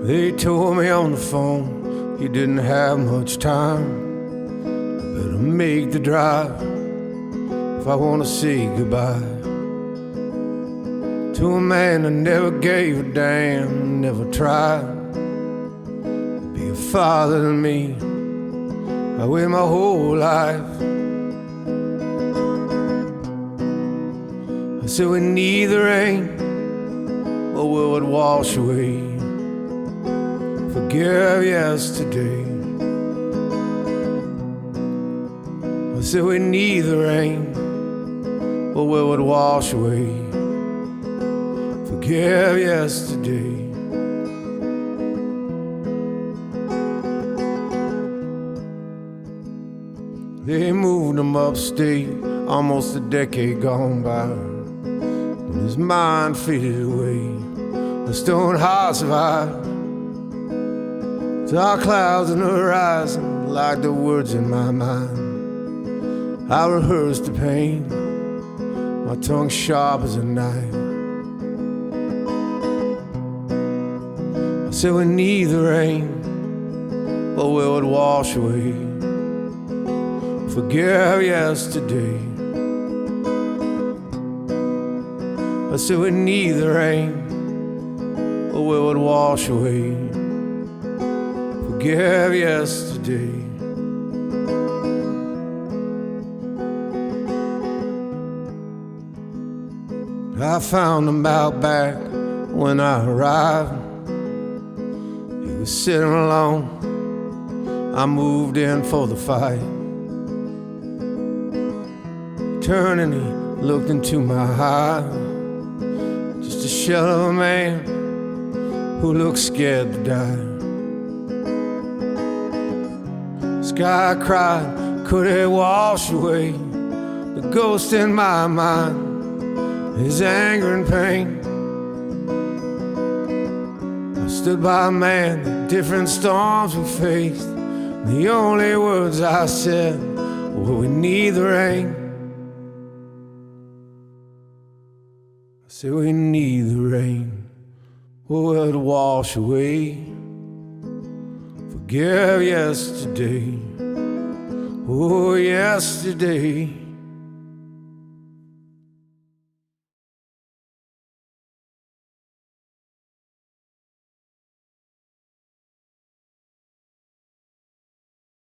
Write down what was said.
They told me on the phone you didn't have much time. I better make the drive if I want to say goodbye to a man that never gave a damn, never tried to be a father to me. I waited my whole life. I said we need the rain, or will it wash away? Forgive yesterday. I said we need the rain, or will it wash away? Forgive yesterday. They moved him upstate, almost a decade gone by. When his mind faded away, the stone heart survived. Dark clouds on the horizon, like the words in my mind. I rehearsed the pain, my tongue sharp as a knife. I said we need the rain, but will it wash away? Forgive yesterday. I said we need the rain, but will it wash away? Forgive yesterday. I found him out back when I arrived. He was sitting alone. I moved in for the fight. He turned and he looked into my eyes, just a shell of a man who looked scared to die. Sky cried, could it wash away the ghost in my mind, his anger and pain? I stood by a man, the different storms we faced. The only words I said were, we need the rain. I said we need the rain, will it wash away? Forgive yesterday, oh yesterday.